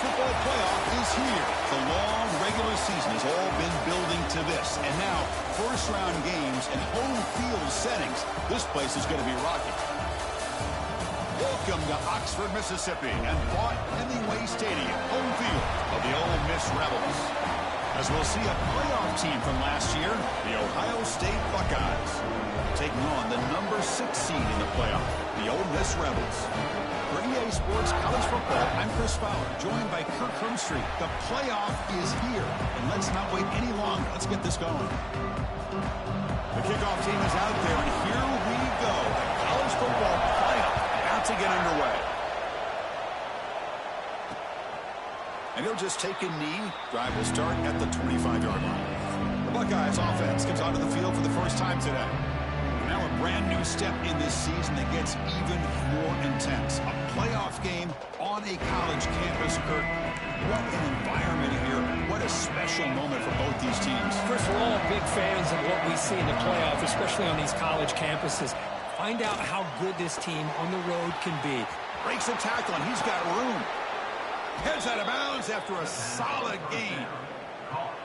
football playoff is here. The long regular season has all been building to this. And now, first-round games and home field settings. This place is going to be rocking. Welcome to Oxford, Mississippi, and Vaught Hemingway Stadium, home field of the Ole Miss Rebels. As we'll see a playoff team from last year, the Ohio State Buckeyes, taking on the number 6 seed in the playoff, the Ole Miss Rebels. For EA Sports College Football, I'm Chris Fowler, joined by Kirk Hermstreet. The playoff is here, and let's not wait any longer. Let's get this going. The kickoff team is out there, and here we go. The college football playoff about to get underway. And he'll just take a knee. Drive will start at the 25-yard line. The Buckeyes offense comes onto the field for the first time today. Now a brand new step in this season that gets even more intense. A playoff game on a college campus, Kurt. What an environment here. What a special moment for both these teams. First, we're all big fans of what we see in the playoff, especially on these college campuses. Find out how good this team on the road can be. Breaks a tackle, and he's got room. Heads out of bounds after a solid gain.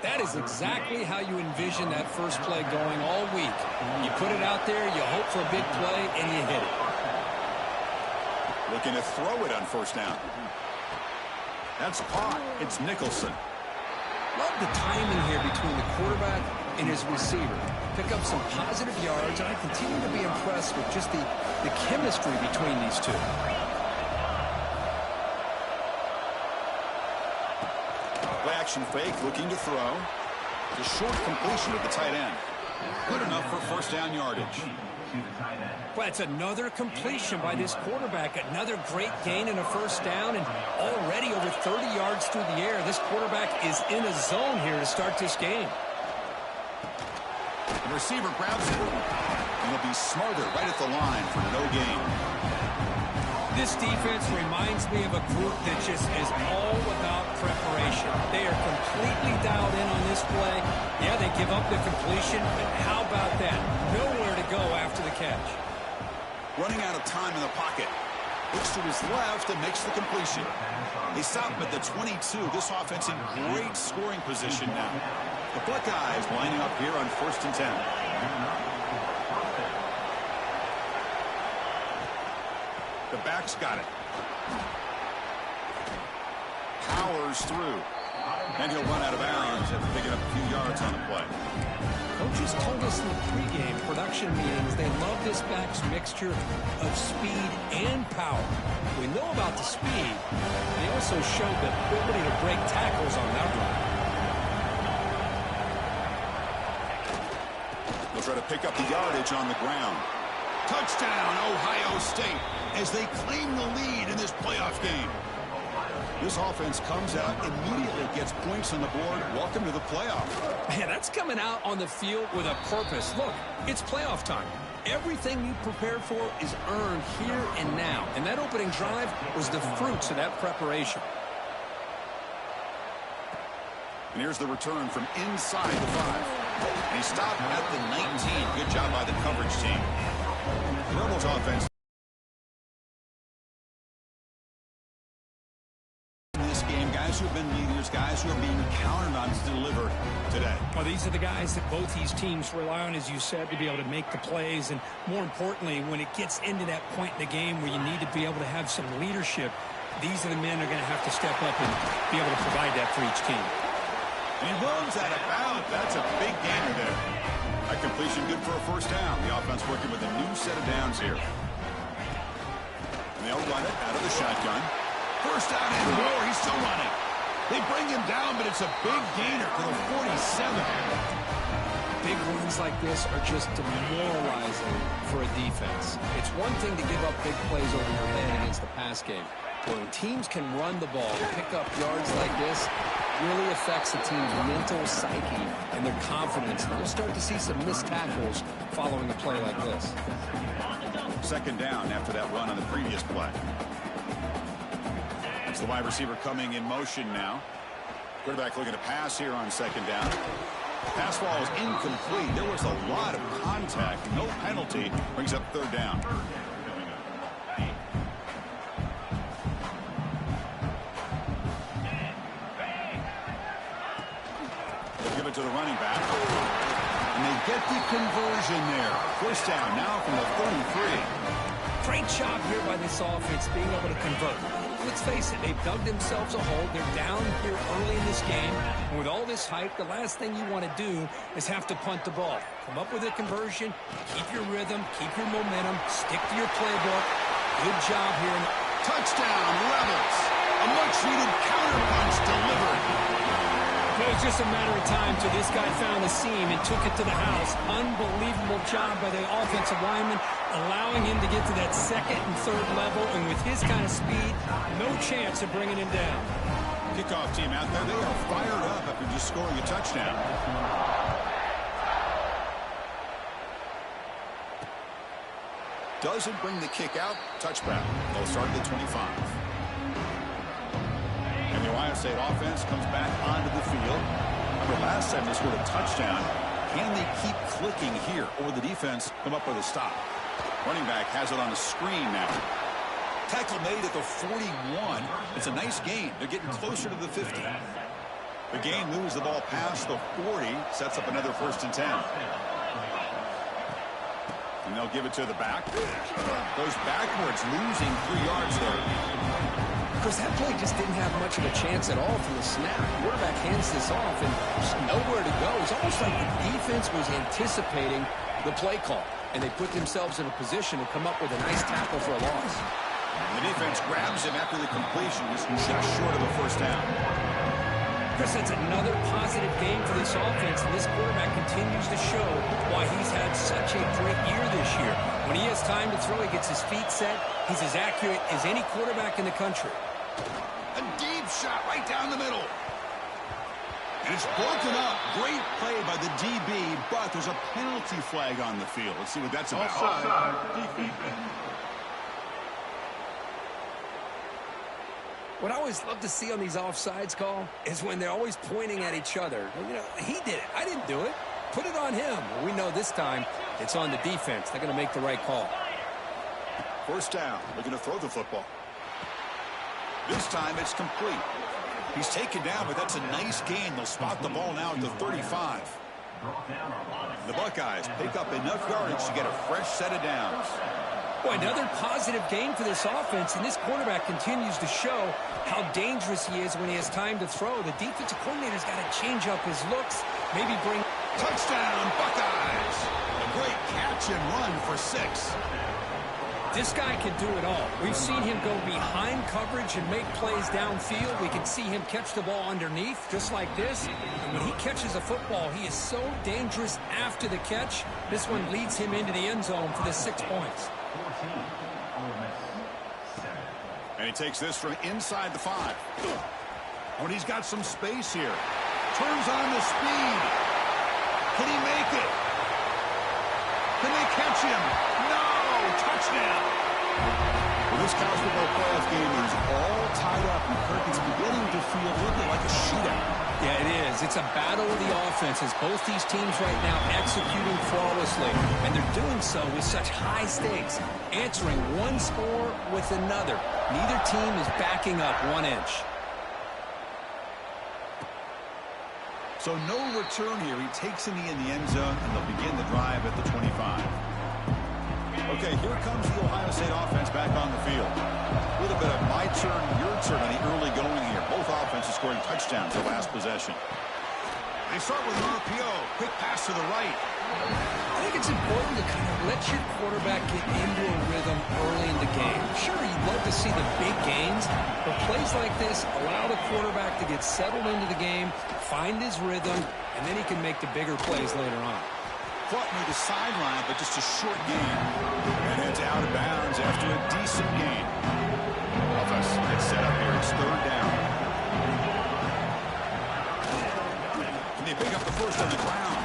That is exactly how you envision that first play going all week. You put it out there, you hope for a big play, and you hit it. Looking to throw it on first down. That's caught. It's Nicholson. Love the timing here between the quarterback and his receiver. Pick up some positive yards, and I continue to be impressed with just the chemistry between these two. Action fake, looking to throw. The short completion of the tight end. Good enough for first down yardage. Well, it's another completion by this quarterback. Another great gain and a first down, and already over 30 yards through the air. This quarterback is in a zone here to start this game. The receiver grabs it, and he'll be smarter right at the line for no gain. This defense reminds me of a group that just is all about preparation. They are completely dialed in on this play. Yeah, they give up the completion, but how about that? Nowhere to go after the catch. Running out of time in the pocket. Looks to his left and makes the completion. They stop him at the 22. This offense in great scoring position now. The Buckeyes lining up here on 1st and 10. The back's got it. Powers through. And he'll run out of bounds after picking up a few yards on the play. Coaches told us in the pregame production meetings they love this back's mixture of speed and power. We know about the speed. They also showed the ability to break tackles on that run. They'll try to pick up the yardage on the ground. Touchdown, Ohio State, as they claim the lead in this playoff game. This offense comes out, immediately gets points on the board. Welcome to the playoff. Man, that's coming out on the field with a purpose. Look, it's playoff time. Everything you prepared for is earned here and now. And that opening drive was the fruits of that preparation. And here's the return from inside the 5. And he stopped at the 19. Good job by the coverage team. The Rebels offense in this game, guys who have been leaders, guys who are being counted on to deliver today. Well, these are the guys that both these teams rely on, as you said, to be able to make the plays. And more importantly, when it gets into that point in the game where you need to be able to have some leadership, these are the men that are going to have to step up and be able to provide that for each team. And he runs out of bounds. That's a big gainer there. That completion good for a first down. The offense working with a new set of downs here. And they'll run it out of the shotgun. First down and more. He's still running. They bring him down, but it's a big gainer for the 47. Big runs like this are just demoralizing for a defense. It's one thing to give up big plays over your head against the pass game. But when teams can run the ball and pick up yards like this, really affects the team's mental psyche and their confidence. You'll start to see some missed tackles following a play like this. Second down after that run on the previous play. It's the wide receiver coming in motion now. Quarterback looking to pass here on second down. Pass ball is incomplete. There was a lot of contact. No penalty. Brings up third down. to the running back. And they get the conversion there. First down now from the 33. Great job here by this offense being able to convert. Let's face it, they've dug themselves a hole. They're down here early in this game. And with all this hype, the last thing you want to do is have to punt the ball. Come up with a conversion, keep your rhythm, keep your momentum, stick to your playbook. Good job here. Touchdown, Rebels. A much-needed counterpunch delivered. It was just a matter of time till this guy found the seam and took it to the house. Unbelievable job by the offensive lineman, allowing him to get to that second and third level. And with his kind of speed, no chance of bringing him down. Kickoff team out there, they are fired up after just scoring a touchdown. Doesn't bring the kick out. Touchback. They'll start at the 25. And the Ohio State offense comes back onto the field. Remember, last time they scored a touchdown. Can they keep clicking here, or the defense come up with a stop? Running back has it on the screen now. Tackle made at the 41. It's a nice gain. They're getting closer to the 50. The gain moves the ball past the 40, sets up another 1st and 10. And they'll give it to the back. Goes backwards, losing 3 yards there. Because that play just didn't have much of a chance at all from the snap. The quarterback hands this off and there's nowhere to go. It's almost like the defense was anticipating the play call, and they put themselves in a position to come up with a nice tackle for a loss. The defense grabs him after the completion. He's just short of a 1st down. Chris, that's another positive game for this offense, and this quarterback continues to show why he's had such a great year this year. When he has time to throw, he gets his feet set. He's as accurate as any quarterback in the country. A deep shot right down the middle. And it's broken up. Great play by the DB, but there's a penalty flag on the field. Let's see what that's about. What I always love to see on these offsides call is when they're always pointing at each other. You know, he did it. I didn't do it. Put it on him. We know this time it's on the defense. They're going to make the right call. 1st down. Looking to throw the football. This time it's complete. He's taken down, but that's a nice gain. They'll spot the ball now at the 35. The Buckeyes pick up enough yardage to get a fresh set of downs. Boy, another positive game for this offense, and this quarterback continues to show how dangerous he is when he has time to throw. The defensive coordinator's got to change up his looks, maybe bring... Touchdown, Buckeyes! A great catch and run for 6. This guy can do it all. We've seen him go behind coverage and make plays downfield. We can see him catch the ball underneath, just like this. And when he catches a football, he is so dangerous after the catch. This one leads him into the end zone for the 6 points. And he takes this from inside the 5. When he's got some space here. Turns on the speed. Can he make it? Can they catch him? No! Touchdown! Well, this college football playoff game is all tied up, and Kirk is beginning to feel a little bit like a shootout. Yeah, it is. It's a battle of the offenses. Both these teams right now executing flawlessly, and they're doing so with such high stakes, answering one score with another. Neither team is backing up 1 inch. So no return here. He takes it in the end zone, and they'll begin the drive at the 25. Okay, here comes the Ohio State offense back on the field. A little bit of my turn, your turn on the early going here. Both offenses scoring touchdowns the last possession. They start with an RPO. Quick pass to the right. I think it's important to kind of let your quarterback get into a rhythm early in the game. Sure, you'd love to see the big gains, but plays like this allow the quarterback to get settled into the game, find his rhythm, and then he can make the bigger plays later on. Caught near the sideline, but just a short gain. And heads out of bounds after a decent gain. Offense gets set up here. It's 3rd down. And they pick up the first on the ground.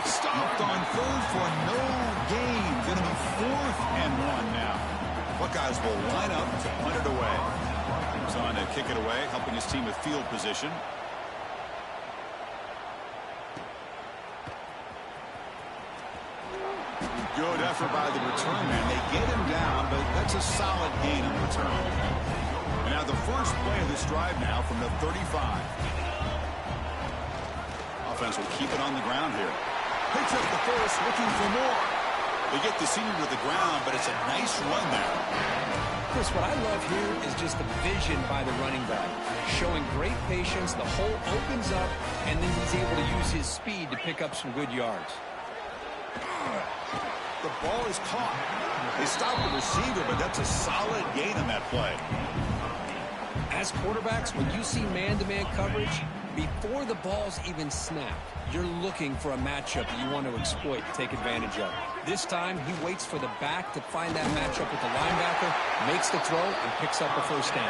Stopped on 3rd for no gain. Going to be 4th and 1 now. Buckeyes will line up to punt it away. He's on to kick it away, helping his team with field position. Good effort by the return man. They get him down, but that's a solid gain on return. And now the first play of this drive now from the 35. offense will keep it on the ground here. Picks up the force, looking for more. They get the senior to the ground, but it's a nice run there. Chris, what I love here is just the vision by the running back. Showing great patience, the hole opens up, and then he's able to use his speed to pick up some good yards. The ball is caught. They stop the receiver, but that's a solid gain on that play. As quarterbacks, when you see man-to-man coverage, before the ball's even snapped, you're looking for a matchup that you want to exploit, take advantage of. This time, he waits for the back to find that matchup with the linebacker, makes the throw, and picks up a first down.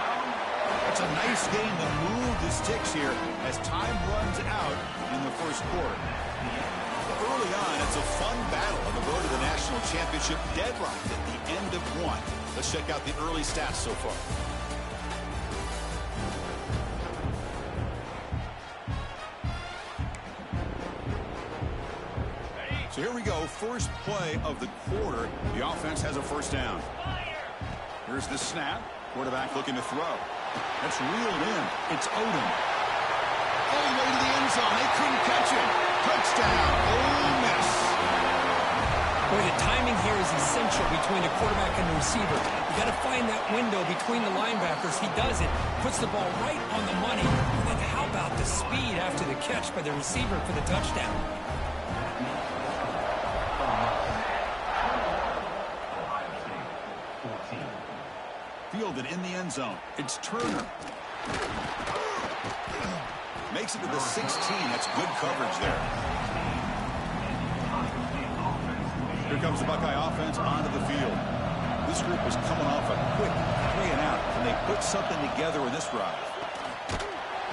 That's a nice game to move the sticks here as time runs out in the first quarter. Early on, it's a fun battle on the road to the national championship, deadlocked at the end of one. Let's check out the early stats so far. So here we go, first play of the quarter. The offense has a first down. Here's the snap. Quarterback looking to throw. That's reeled in. It's Odom. All the way to the end zone. They couldn't catch him. Touchdown, Ole Miss. Boy, the timing here is essential between the quarterback and the receiver. You got to find that window between the linebackers. He does it, puts the ball right on the money. And then how about the speed after the catch by the receiver for the touchdown? Fielded in the end zone. It's Turner. Makes it to the 16. That's good coverage there. Here comes the Buckeye offense onto the field. This group was coming off a quick 3 and out, and they put something together in this drive.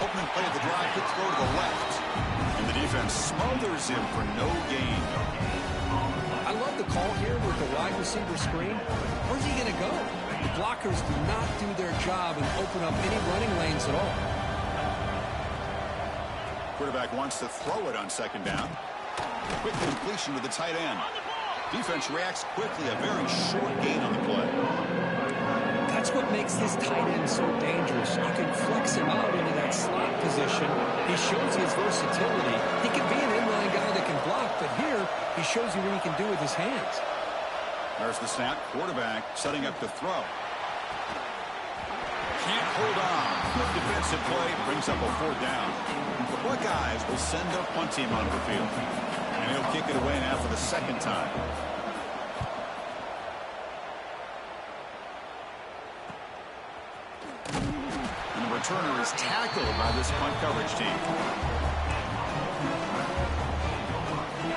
Opening play of the drive, quick throw to the left. And the defense smothers him for no gain. I love the call here with the wide receiver screen. Where's he going to go? The blockers do not do their job and open up any running lanes at all. Quarterback wants to throw it on second down. Quick completion to the tight end. Defense reacts quickly, a very short gain on the play. That's what makes this tight end so dangerous. You can flex him out into that slot position. He shows his versatility. He can be an inline guy that can block, but here he shows you what he can do with his hands. There's the snap. Quarterback setting up to throw. Can't hold on. Good defensive play. Brings up a fourth down. The Buckeyes will send a punt team onto the field. And he'll kick it away now for the second time. And the returner is tackled by this punt coverage team.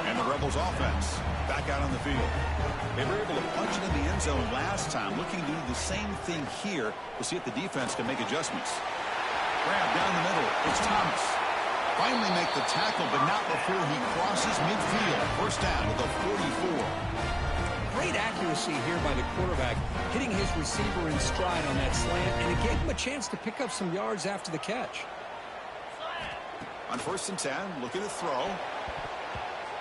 And the Rebels offense back out on the field. They were able to punch it in the end zone last time. Looking to do the same thing here. We'll see if the defense can make adjustments. Grab down the middle. It's Thomas. Finally make the tackle, but not before he crosses midfield. First down to the 44. Great accuracy here by the quarterback, hitting his receiver in stride on that slant, and it gave him a chance to pick up some yards after the catch. On 1st and 10, looking to throw.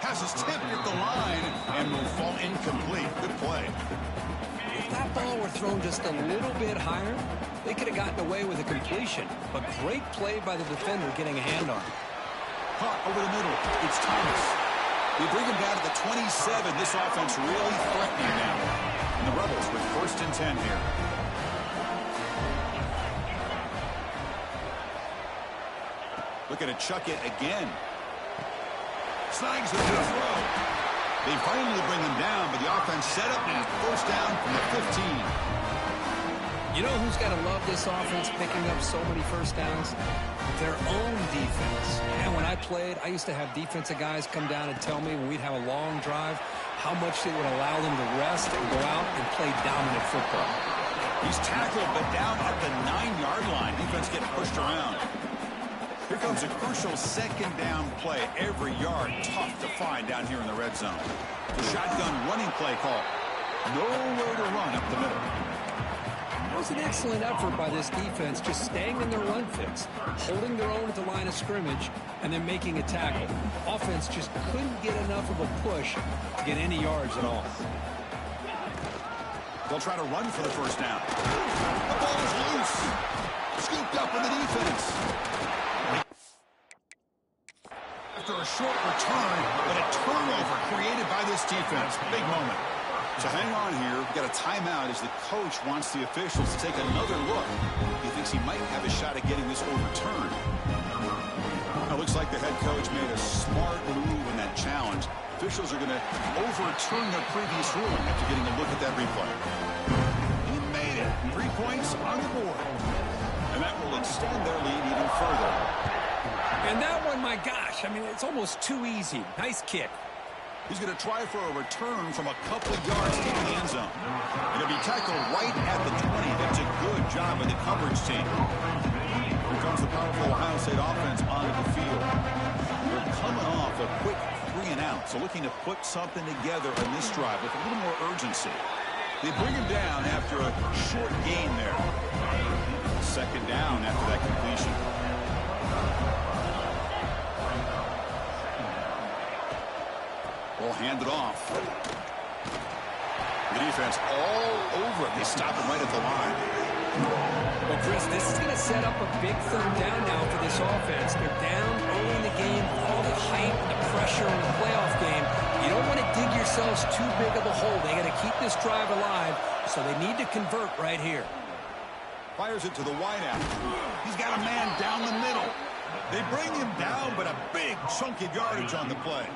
Passes tipped at the line and will fall incomplete. Good play. If that ball were thrown just a little bit higher, they could have gotten away with a completion. But great play by the defender getting a hand on it. Caught over the middle. It's Thomas. They bring him down to the 27. This offense really threatening now. And the Rebels with 1st and 10 here. Looking to chuck it again. Snags it to the throw. They finally bring him down, but the offense set up now. First down from the 15. You know who's got to love this offense picking up so many first downs? Their own defense. And when I played, I used to have defensive guys come down and tell me when we'd have a long drive how much they would allow them to rest and go out and play dominant football. He's tackled, but down at the 9-yard line. Defense getting pushed around. Here comes a crucial second down play. Every yard tough to find down here in the red zone. The shotgun running play call. Nowhere to run up the middle. That was an excellent effort by this defense, just staying in their run fix, holding their own at the line of scrimmage, and then making a tackle. Offense just couldn't get enough of a push to get any yards at all. They'll try to run for the first down. The ball is loose. Scooped up in the defense. After a short return, but a turnover created by this defense. Big moment. So hang on here. We've got a timeout as the coach wants the officials to take another look. He thinks he might have a shot at getting this overturned. It looks like the head coach made a smart move in that challenge. Officials are going to overturn their previous ruling after getting a look at that replay. He made it. 3 points on the board. And that will extend their lead even further. And that one, my gosh, I mean, it's almost too easy. Nice kick. He's going to try for a return from a couple of yards in the end zone. Going to be tackled right at the 20. That's a good job by the coverage team. Here comes the powerful Ohio State offense onto the field. They're coming off a quick 3-and-out, so looking to put something together on this drive with a little more urgency. They bring him down after a short gain there. Second down after that completion. Ball handed off. The defense all over it. They stop him right at the line. Well, Chris, this is going to set up a big third down now for this offense. They're down early in the game. All the hype and the pressure in the playoff game. You don't want to dig yourselves too big of a hole. They got to keep this drive alive, so they need to convert right here. Fires it to the wideout. He's got a man down the middle. They bring him down, but a big chunk of yardage on the play.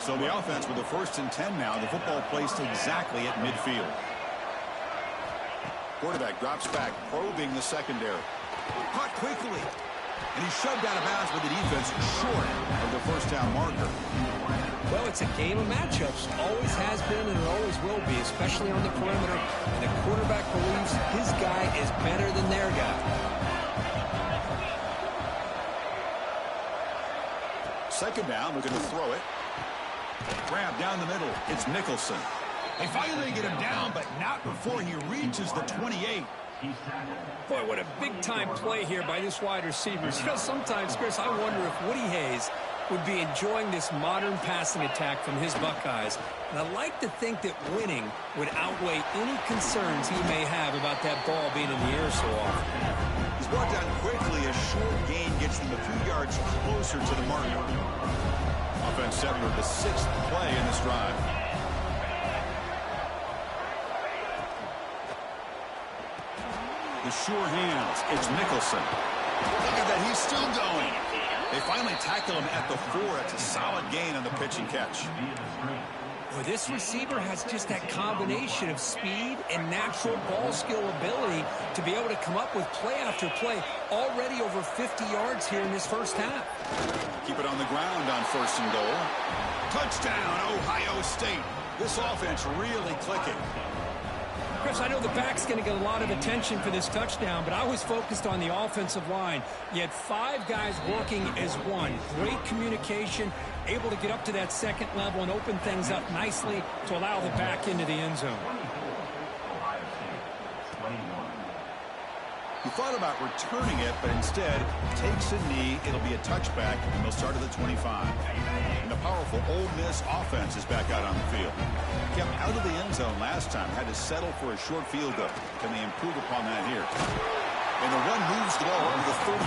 So the offense with the 1st and 10 now. The football placed exactly at midfield. Quarterback drops back, probing the secondary. Caught quickly. And he's shoved out of bounds with the defense short of the first down marker. Well, it's a game of matchups. Always has been and it always will be, especially on the perimeter. And the quarterback believes his guy is better than their guy. Second down, we're going to throw it. Grab down the middle. It's Nicholson. They finally get him down, but not before he reaches the 28. Boy, what a big-time play here by this wide receiver. You know, sometimes, Chris, I wonder if Woody Hayes would be enjoying this modern passing attack from his Buckeyes. And I like to think that winning would outweigh any concerns he may have about that ball being in the air so often. He's brought down quickly. A short gain gets them a few yards closer to the marker. Offense set for the 6th play in this drive. The sure hands. It's Nicholson. Look at that. He's still going. They finally tackle him at the 4. It's a solid gain on the pitch and catch. Well, this receiver has just that combination of speed and natural ball skill ability to be able to come up with play after play. Already over 50 yards here in this first half. Keep it on the ground on 1st and goal. Touchdown, Ohio State. This offense really clicking. Chris, I know the back's going to get a lot of attention for this touchdown, but I was focused on the offensive line. You had 5 guys working as one. Great communication, able to get up to that second level and open things up nicely to allow the back into the end zone. He thought about returning it, but instead takes a knee. It'll be a touchback, and they'll start at the 25. And the powerful Ole Miss offense is back out on the field. Kept out of the end zone last time, had to settle for a short field goal. Can they improve upon that here? And the run moves the ball over the 33.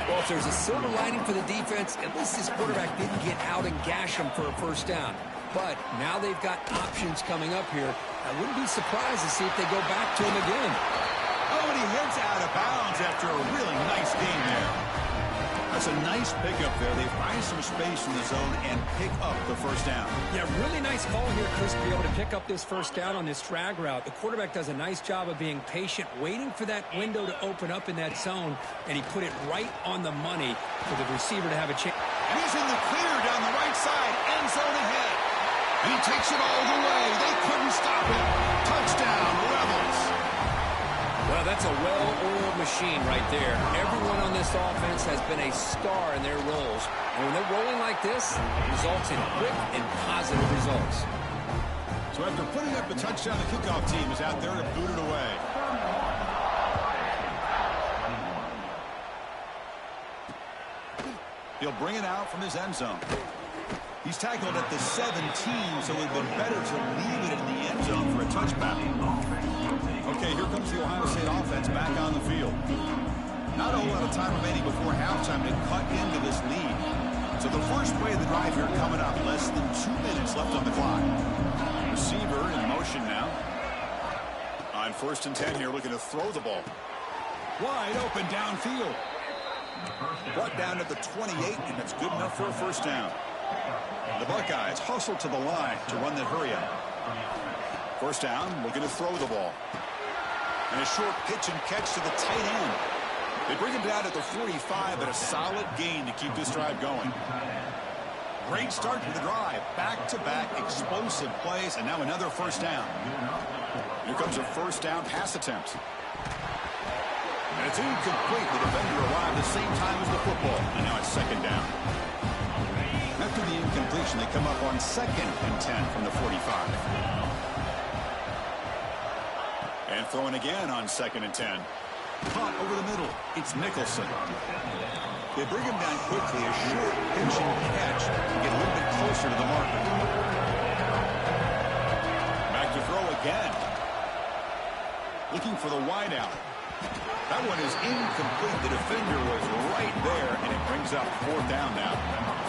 Well, if there's a silver lining for the defense, at least this quarterback didn't get out and gash him for a first down. But now they've got options coming up here. I wouldn't be surprised to see if they go back to him again. Oh, and he heads out of bounds after a really nice game there. That's a nice pickup there. They find some space in the zone and pick up the first down. Yeah, really nice call here, Chris, to be able to pick up this first down on this drag route. The quarterback does a nice job of being patient, waiting for that window to open up in that zone, and he put it right on the money for the receiver to have a chance. And he's in the clear down the right side, end zone ahead. And he takes it all the way. They couldn't stop him. Touchdown, Rebels. Well, that's a well-oiled machine right there. Everyone on this offense has been a star in their roles. And when they're rolling like this, it results in quick and positive results. So after putting up the touchdown, the kickoff team is out there to boot it away. He'll bring it out from his end zone. He's tackled at the 17, so it would have been better to leave it in the end zone for a touchback. Okay, here comes the Ohio State offense back on the field. Not a whole lot of time remaining before halftime to cut into this lead. So the first play of the drive here coming up. Less than 2 minutes left on the clock. Receiver in motion now. On 1st and 10 here, looking to throw the ball. Wide open downfield. Brought down at the 28, and that's good enough for a first down. The Buckeyes hustle to the line to run the hurry up. First down, looking to throw the ball. And a short pitch and catch to the tight end. They bring him down at the 45, but a solid gain to keep this drive going. Great start to the drive. Back-to-back explosive plays, and now another first down. Here comes a first down pass attempt. And it's incomplete. The defender arrived at the same time as the football, and now it's second down. After the incompletion, they come up on 2nd and 10 from the 45. And throwing again on 2nd and 10. Caught over the middle. It's Nicholson. They bring him down quickly. A short pitch and catch to get a little bit closer to the marker. Back to throw again. Looking for the wideout. That one is incomplete. The defender was right there, and it brings up 4th down now.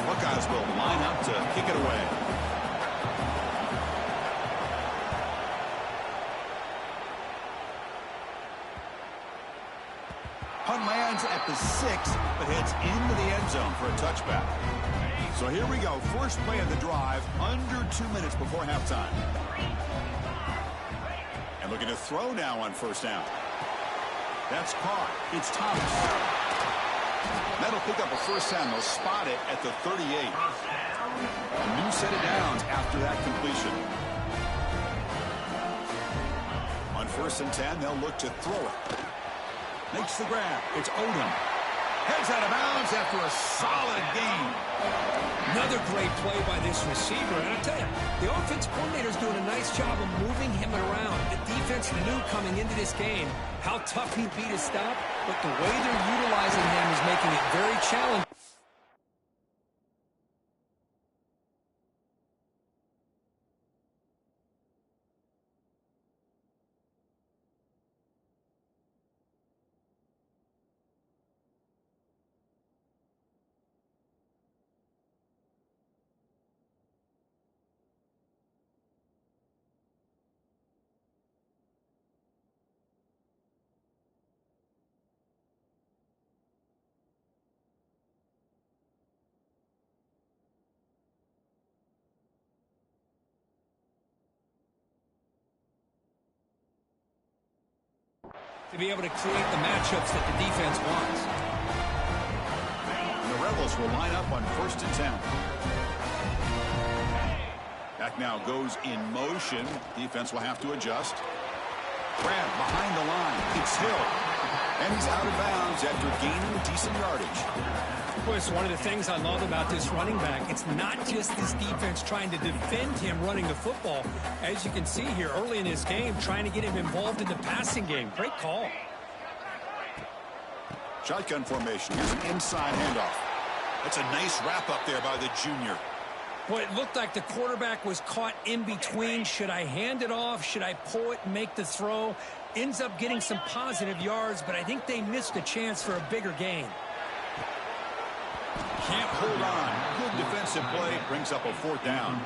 Buckeyes will line up to kick it away. Punt lands at the 6, but heads into the end zone for a touchback. So here we go. First play of the drive, under 2 minutes before halftime. And looking to throw now on first down. That's caught. It's Thomas. That'll pick up a first down. They'll spot it at the 38. A new set of downs after that completion. On 1st and 10, they'll look to throw it. Makes the grab. It's Odom. Heads out of bounds after a solid gain. Another great play by this receiver. And I tell you, the offense coordinator's doing a nice job of moving him around. The defense knew coming into this game how tough he'd be to stop, but the way they're utilizing him is making it very challenging. To be able to create the matchups that the defense wants. And the Rebels will line up on 1st and 10. Back now goes in motion. Defense will have to adjust. Grab behind the line. It's Hill. And he's out of bounds after gaining decent yardage. Of course, one of the things I love about this running back, it's not just this defense trying to defend him running the football. As you can see here early in this game, trying to get him involved in the passing game. Great call. Shotgun formation. Here's an inside handoff. That's a nice wrap up there by the junior. Boy, it looked like the quarterback was caught in between. Should I hand it off? Should I pull it and make the throw? Ends up getting some positive yards, but I think they missed a chance for a bigger gain. Can't hold on. Good defensive play. Brings up a 4th down.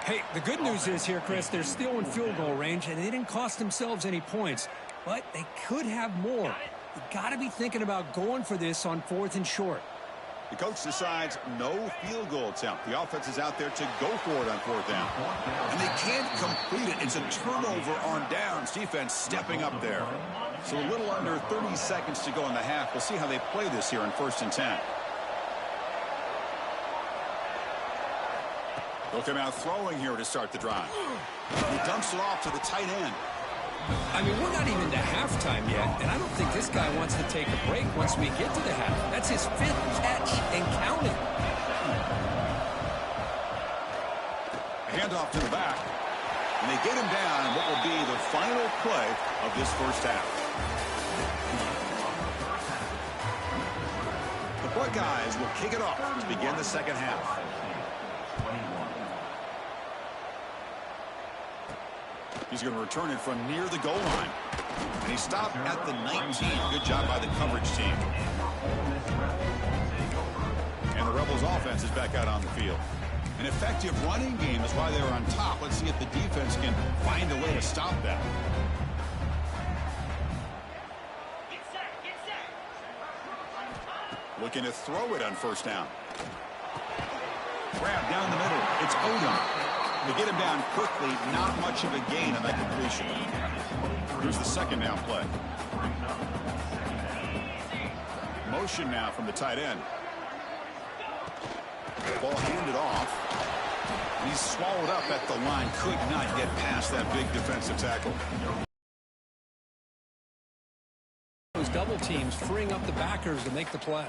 Hey, the good news is here, Chris, they're still in field goal range, and they didn't cost themselves any points. But they could have more. You got to be thinking about going for this on 4th and short. The coach decides no field goal attempt. The offense is out there to go for it on 4th down. And they can't complete it. It's a turnover on downs. Defense stepping up there. So a little under 30 seconds to go in the half. We'll see how they play this here on 1st and 10. They'll come out throwing here to start the drive. He dumps it off to the tight end. I mean, we're not even to halftime yet, and I don't think this guy wants to take a break once we get to the half. That's his 5th catch and counting. A handoff to the back, and they get him down in what will be the final play of this first half. The Buckeyes will kick it off to begin the second half. He's going to return it from near the goal line. And he stopped at the 19. Good job by the coverage team. And the Rebels offense is back out on the field. An effective running game is why they were on top. Let's see if the defense can find a way to stop that. Looking to throw it on first down. Grab down the middle. It's Odom. They get him down quickly. Not much of a gain on that completion. Here's the second down play. Motion now from the tight end. Ball handed off. He's swallowed up at the line. Could not get past that big defensive tackle. Those double teams freeing up the backers to make the play.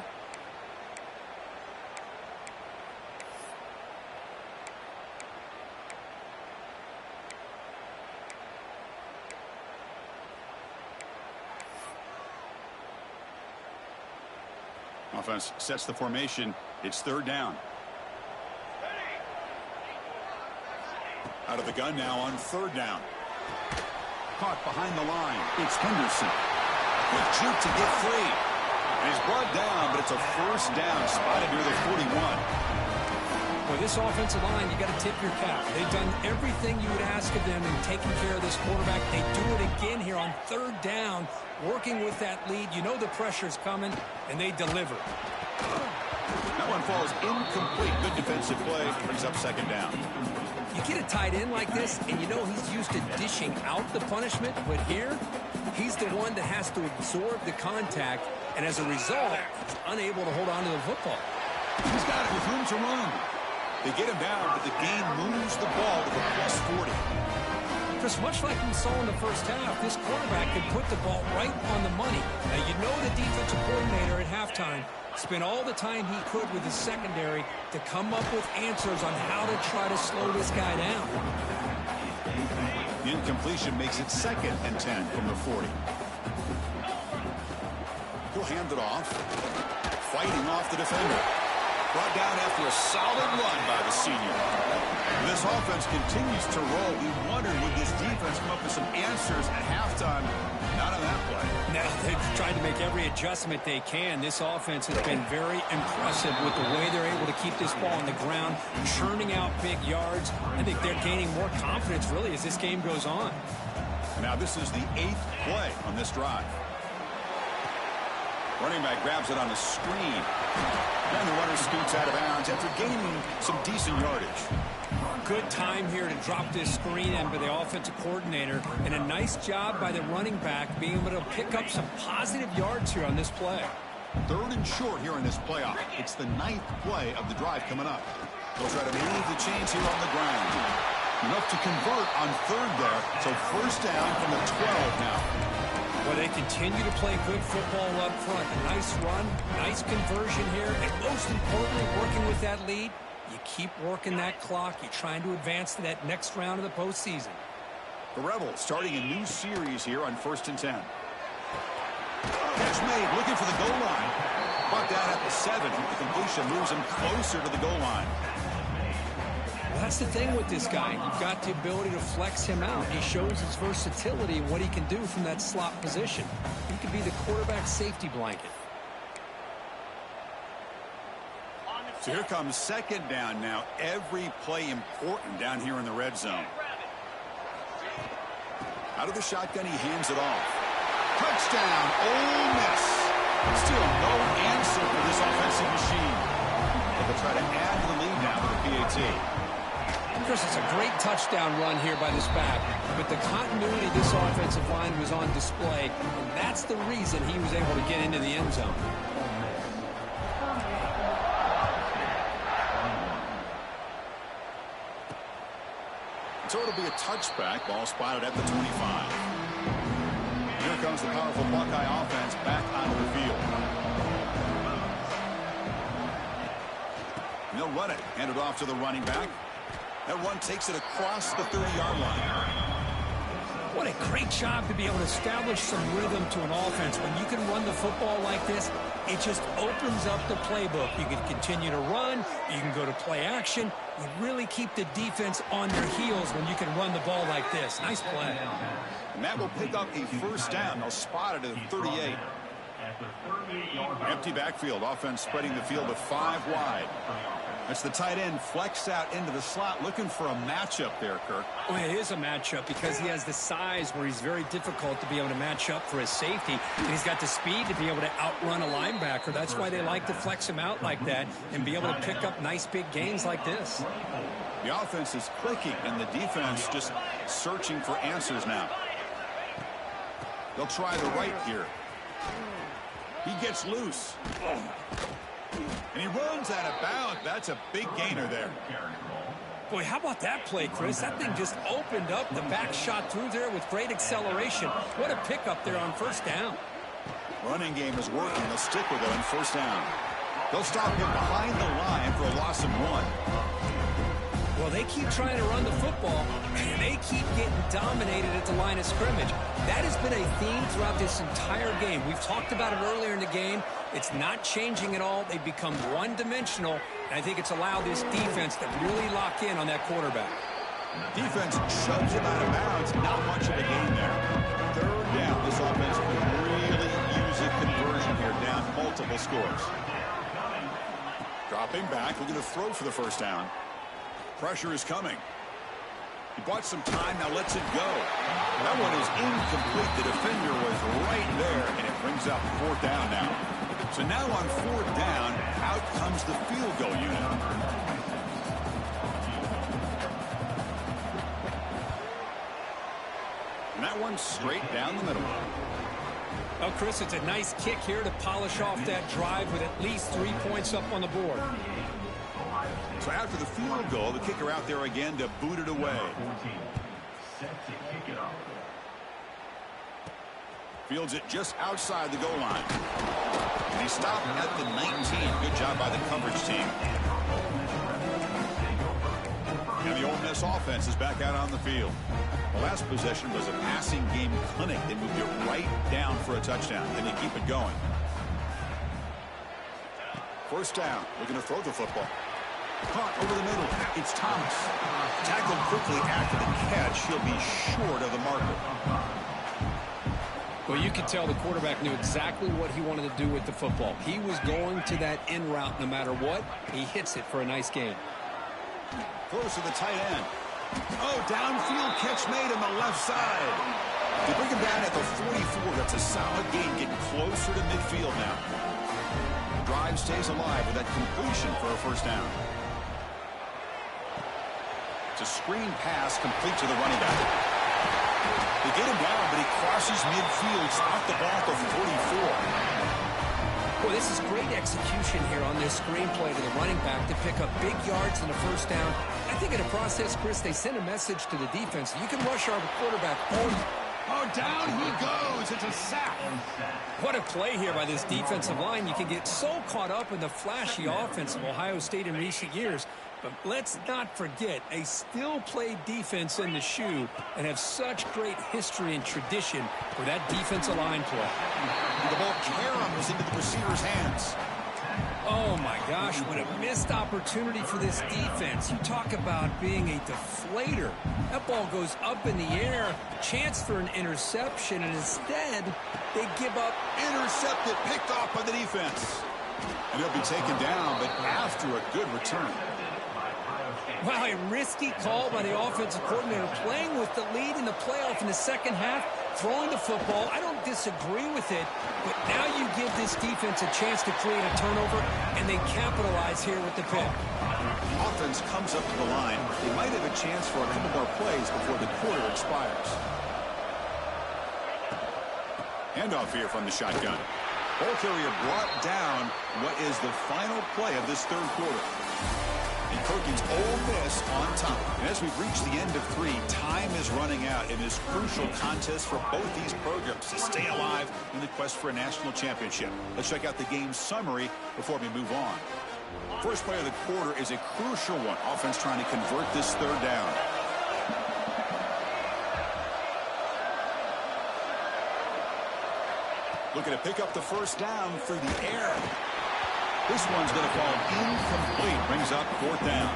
Offense sets the formation. It's third down. Out of the gun now on third down. Caught behind the line. It's Henderson. Quick juke to get free. And he's brought down, but it's a first down spotted near the 41. Well, this offensive line, you got to tip your cap. They've done everything you would ask of them in taking care of this quarterback. They do it again here on third down, working with that lead. You know the pressure's coming, and they deliver. That one falls incomplete. Good defensive play. Brings up second down. You get a tight end like this, and you know he's used to dishing out the punishment, but here, he's the one that has to absorb the contact, and as a result, he's unable to hold on to the football. He's got it with room to run. They get him down, but the gain moves the ball to the plus 40. Chris, much like we saw in the first half, this quarterback can put the ball right on the money. Now, you know the defensive coordinator at halftime spent all the time he could with his secondary to come up with answers on how to try to slow this guy down. The incompletion makes it 2nd and 10 from the 40. He'll hand it off. Fighting off the defender. Brought down after a solid run by the senior. This offense continues to roll. We wondered, would this defense come up with some answers at halftime? Not on that play. Now, they've tried to make every adjustment they can. This offense has been very impressive with the way they're able to keep this ball on the ground, churning out big yards. I think they're gaining more confidence, really, as this game goes on. Now, this is the 8th play on this drive. Running back grabs it on the screen. And the runner scoots out of bounds after gaining some decent yardage. Good time here to drop this screen in by the offensive coordinator. And a nice job by the running back being able to pick up some positive yards here on this play. 3rd and short here in this playoff. It's the 9th play of the drive coming up. They'll try to move the chains here on the ground. Enough to convert on 3rd there. So first down from the 12 now. Well, they continue to play good football up front. A nice run, nice conversion here, and most importantly, working with that lead, you keep working that clock. You're trying to advance to that next round of the postseason. The Rebels starting a new series here on 1st and 10. Catch made, looking for the goal line. Brought down at the 7. The completion moves him closer to the goal line. That's the thing with this guy. You've got the ability to flex him out. He shows his versatility and what he can do from that slot position. He could be the quarterback safety blanket. So here comes second down now. Every play important down here in the red zone. Out of the shotgun, he hands it off. Touchdown, Ole Miss. Still no answer for this offensive machine. But they'll try to add to the lead now with the PAT. Chris, it's a great touchdown run here by this back, but the continuity of this offensive line was on display, and that's the reason he was able to get into the end zone. So it'll be a touchback. Ball spotted at the 25. Here comes the powerful Buckeye offense back onto the field. And they'll run it. Hand it off to the running back. That one takes it across the 30-yard line. What a great job to be able to establish some rhythm to an offense. When you can run the football like this, it just opens up the playbook. You can continue to run. You can go to play action. You really keep the defense on their heels when you can run the ball like this. Nice play. And that will pick up a first down. They'll spot it at 38. Empty backfield. Offense spreading the field to 5 wide. That's the tight end flexed out into the slot, looking for a matchup there, Kirk. Well, it is a matchup because he has the size where he's very difficult to be able to match up for his safety. And he's got the speed to be able to outrun a linebacker. That's why they like to flex him out like that and be able to pick up nice big gains like this. The offense is clicking, and the defense just searching for answers now. They'll try the right here. He gets loose. And he runs out of bounds. That's a big gainer there. Boy, how about that play, Chris? That thing just opened up. The back shot through there with great acceleration. What a pickup there on first down. Running game is working. They'll stick with it on first down. They'll stop him behind the line for a loss of 1. Well, they keep trying to run the football, and they keep getting dominated at the line of scrimmage. That has been a theme throughout this entire game. We've talked about it earlier in the game. It's not changing at all. They've become one-dimensional, and I think it's allowed this defense to really lock in on that quarterback. Defense shoves him out of bounds. Not much of a gain there. Third down. This offense could really use a conversion here, down multiple scores. Dropping back, looking to throw for the first down. Pressure is coming. He bought some time, now lets it go. That one is incomplete. The defender was right there, and it brings up 4th down now. So now on 4th down, out comes the field goal unit. And that one's straight down the middle. Well, Chris, it's a nice kick here to polish off that drive with at least 3 points up on the board. So after the field goal, the kicker out there again to boot it away. Fields it just outside the goal line. And he stopped at the 19. Good job by the coverage team. And the Ole Miss offense is back out on the field. The last possession was a passing game clinic. They moved it right down for a touchdown. Then they keep it going. First down. Looking to throw the football. Caught over the middle. It's Thomas. Tackled quickly after the catch. He'll be short of the marker. Well, you could tell the quarterback knew exactly what he wanted to do with the football. He was going to that in route no matter what. He hits it for a nice gain. Close to the tight end. Oh, downfield catch made on the left side. They bring him down at the 44. That's a solid gain, getting closer to midfield now. Drive stays alive with that completion for a first down. It's a screen pass complete to the running back. They get him down, but he crosses midfield, spot the ball at the 44. Well, this is great execution here on this screen play to the running back to pick up big yards in the first down. I think in the process, Chris, they send a message to the defense. You can rush our quarterback. Oh, down he goes. It's a sack. What a play here by this defensive line. You can get so caught up in the flashy offense of Ohio State in recent years. But let's not forget, a still play defense in the shoe and have such great history and tradition for that defensive line play. The ball caroms into the receiver's hands. Oh, my gosh, what a missed opportunity for this defense. You talk about being a deflator. That ball goes up in the air, chance for an interception, and instead, they give up. Intercepted, picked off by the defense. And he'll be taken down, but after a good return. Wow, a risky call by the offensive coordinator, playing with the lead in the playoff in the second half, throwing the football. I don't disagree with it, but now you give this defense a chance to create a turnover, and they capitalize here with the pick. Offense comes up to the line. They might have a chance for a couple more plays before the quarter expires. Handoff here from the shotgun. Ball carrier brought down what is the final play of this third quarter. And Perkins, Ole Miss on top. And as we've reached the end of 3, time is running out in this crucial contest for both these programs to stay alive in the quest for a national championship. Let's check out the game summary before we move on. First play of the quarter is a crucial one. Offense trying to convert this third down. Looking to pick up the first down through the air. This one's going to fall incomplete. Brings up fourth down.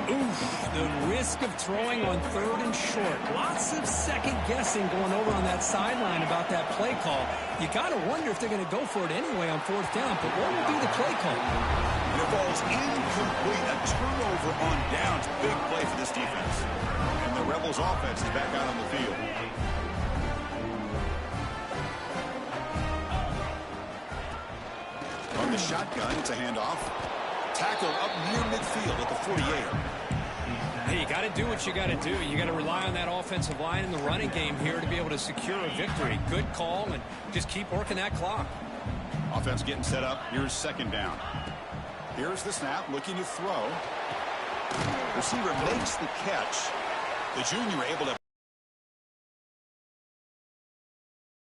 Oof, the risk of throwing on third and short. Lots of second guessing going over on that sideline about that play call. You got to wonder if they're going to go for it anyway on fourth down, but what will be the play call? And it falls incomplete. A turnover on downs. Big play for this defense. And the Rebels offense is back out on the field. From the shotgun, it's a handoff. Tackle up near midfield at the 48. Hey, you got to do what you got to do. You got to rely on that offensive line in the running game here to be able to secure a victory. Good call, and just keep working that clock. Offense getting set up. Here's second down. Here's the snap, looking to throw. Receiver makes the catch. The junior able to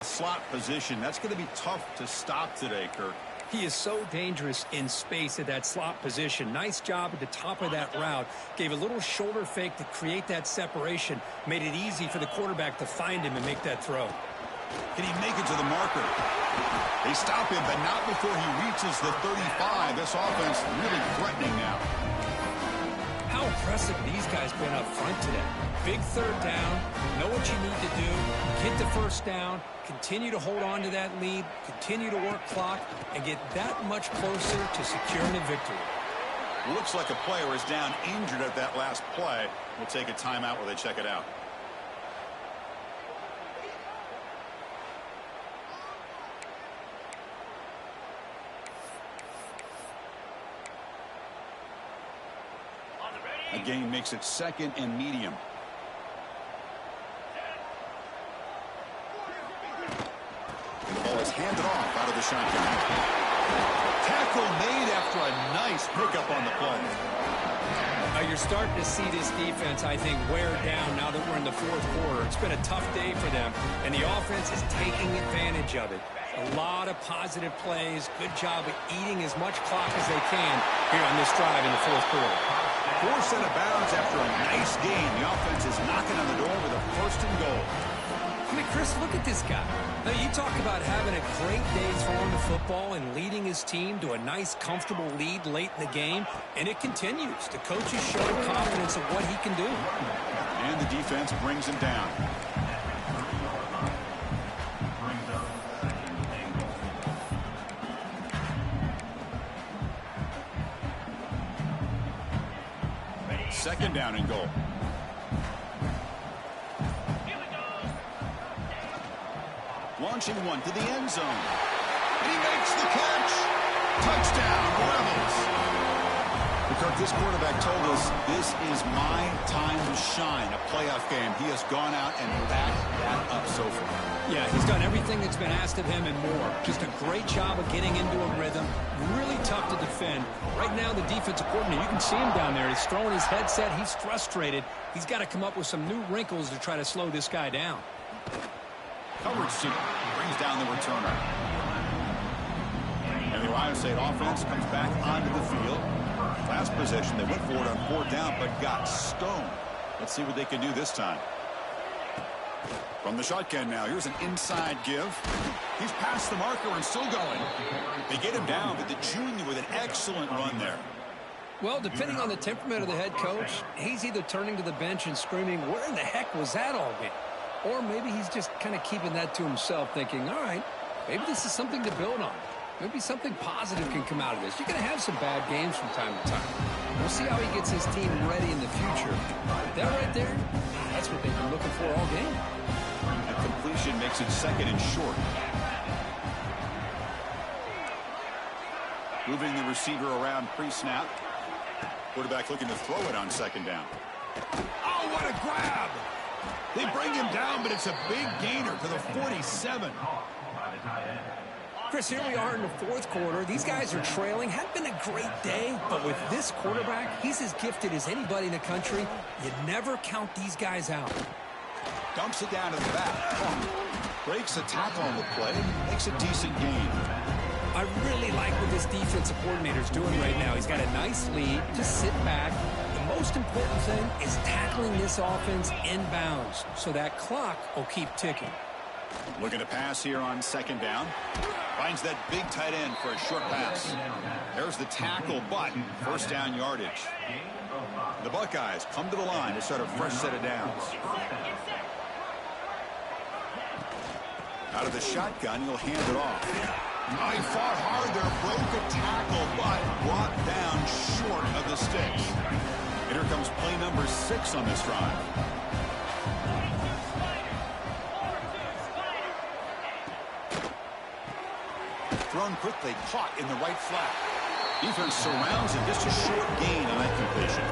slot position. That's going to be tough to stop today, Kirk. He is so dangerous in space at that slot position. Nice job at the top of that route. Gave a little shoulder fake to create that separation. Made it easy for the quarterback to find him and make that throw. Can he make it to the marker? They stop him, but not before he reaches the 35. This offense really threatening now. How impressive these guys been up front today. Big third down. Know what you need to do. Get the first down. Continue to hold on to that lead. Continue to work clock and get that much closer to securing a victory. Looks like a player is down injured at that last play. We'll take a timeout while they check it out. A gain makes it second and medium. And the ball is handed off out of the shotgun. Tackle made after a nice pickup on the play. You're starting to see this defense, I think, wear down now that we're in the fourth quarter. It's been a tough day for them, and the offense is taking advantage of it. A lot of positive plays. Good job of eating as much clock as they can here on this drive in the fourth quarter. Force out of bounds after a nice game. The offense is knocking on the door with a first and goal. I mean, Chris, look at this guy. Now, you talk about having a great day throwing the football and leading his team to a nice, comfortable lead late in the game, and it continues. The coach is showing confidence of what he can do. And the defense brings him down. Second down and goal. Launching one to the end zone. And he makes the catch. Touchdown, Rebels. Kirk, this quarterback told us this is my time to shine. A playoff game. He has gone out and backed that up so far. Yeah, he's done everything that's been asked of him and more. Just a great job of getting into a rhythm. Really tough to defend. Right now, the defensive coordinator, you can see him down there. He's throwing his headset. He's frustrated. He's got to come up with some new wrinkles to try to slow this guy down. Coverage team brings down the returner. And the Ohio State offense comes back onto the field. Last possession, they went for it on fourth down, but got stoned. Let's see what they can do this time. From the shotgun now, here's an inside give. He's past the marker and still going. They get him down, but the junior with an excellent run there. Well, depending on the temperament of the head coach, he's either turning to the bench and screaming, where in the heck was that all been? Or maybe he's just kind of keeping that to himself, thinking, all right, maybe this is something to build on. Maybe something positive can come out of this. You're going to have some bad games from time to time. We'll see how he gets his team ready in the future. But that right there, that's what they've been looking for all game. The completion makes it second and short. Moving the receiver around pre-snap. Quarterback looking to throw it on second down. Oh, what a grab! They bring him down, but it's a big gainer to the 47. Chris, here we are in the fourth quarter. These guys are trailing. Had been a great day, but with this quarterback, he's as gifted as anybody in the country. You never count these guys out. Dumps it down to the back. Breaks a tackle on the play. Makes a decent gain. I really like what this defensive coordinator's doing right now. He's got a nice lead. Just sit back. The most important thing is tackling this offense inbounds so that clock will keep ticking. Looking to pass here on second down. Finds that big tight end for a short pass. There's the tackle, but first down yardage. The Buckeyes come to the line to start a fresh set of downs. Out of the shotgun, he'll hand it off. Oh, he fought hard there, broke a tackle, but brought down short of the sticks. And here comes play number 6 on this drive. Thrown quickly, caught in the right flat. Defense surrounds him, just a short gain on that completion.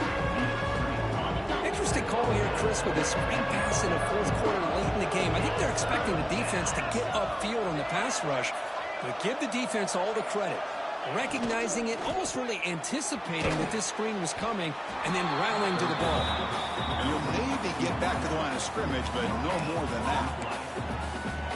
Interesting call here, Chris, with this screen pass in the fourth quarter late in the game. I think they're expecting the defense to get upfield on the pass rush, but give the defense all the credit. Recognizing it, almost really anticipating that this screen was coming, and then rallying to the ball. And you'll maybe get back to the line of scrimmage, but no more than that.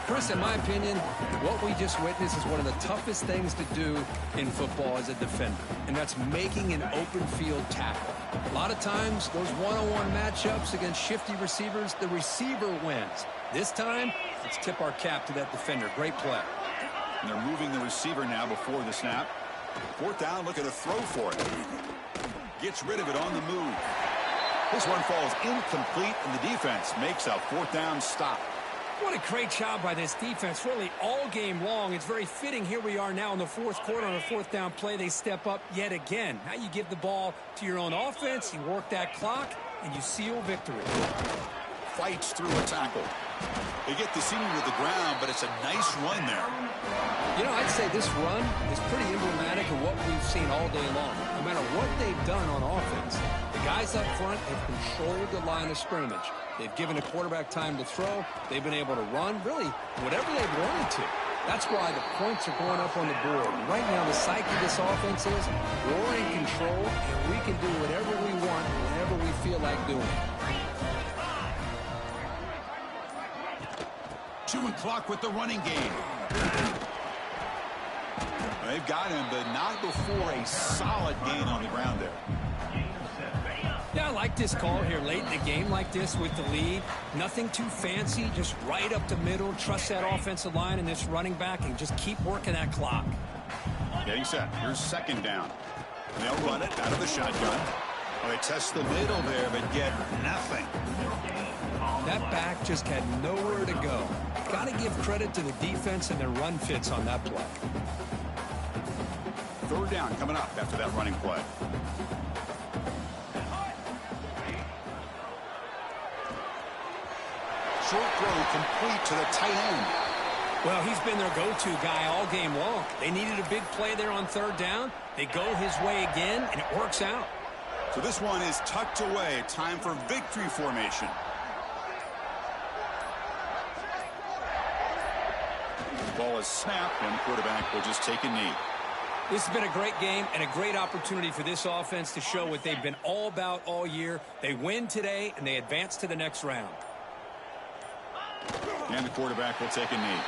Chris, in my opinion, what we just witnessed is one of the toughest things to do in football as a defender, and that's making an open field tackle. A lot of times, those one-on-one matchups against shifty receivers, the receiver wins. This time, let's tip our cap to that defender. Great play. And they're moving the receiver now before the snap. Fourth down, look at the throw for it. Gets rid of it on the move. This one falls incomplete, and the defense makes a fourth down stop. What a great job by this defense, really all game long. It's very fitting. Here we are now in the fourth quarter on a fourth down play. They step up yet again. Now you give the ball to your own offense, you work that clock, and you seal victory. Fights through a tackle. They get the senior to the ground, but it's a nice run there. You know, I'd say this run is pretty emblematic of what we've seen all day long. No matter what they've done on offense, the guys up front have controlled the line of scrimmage. They've given the quarterback time to throw. They've been able to run, really, whatever they've wanted to. That's why the points are going up on the board. Right now, the psyche of this offense is we're in control, and we can do whatever we want, whenever we feel like doing it. Chewing clock with the running game. They've got him, but not before a solid gain on the ground there. Yeah, I like this call here late in the game like this with the lead. Nothing too fancy, just right up the middle. Trust that offensive line and this running back and just keep working that clock. Getting set. Here's second down. And they'll run it out of the shotgun. Well, they test the middle there, but get nothing. That back just had nowhere to go. Got to give credit to the defense and their run fits on that play. Third down coming up after that running play. Short throw complete to the tight end. Well, he's been their go-to guy all game long. They needed a big play there on third down. They go his way again, and it works out. So this one is tucked away. Time for victory formation. Ball is snapped, and quarterback will just take a knee. This has been a great game and a great opportunity for this offense to show what they've been all about all year. They win today, and they advance to the next round. And the quarterback will take a knee.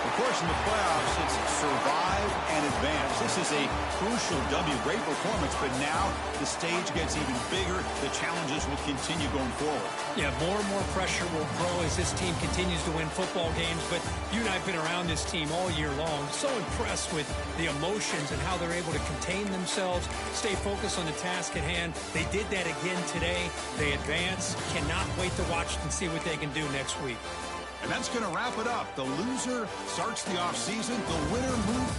Of course, in the playoffs, it's survive and advance. This is a crucial W. Great performance, but now the stage gets even bigger. The challenges will continue going forward. Yeah, more and more pressure will grow as this team continues to win football games. But you and I have been around this team all year long. So impressed with the emotions and how they're able to contain themselves, stay focused on the task at hand. They did that again today. They advance. Cannot wait to watch and see what they can do next week. And that's going to wrap it up. The loser starts the offseason. The winner moves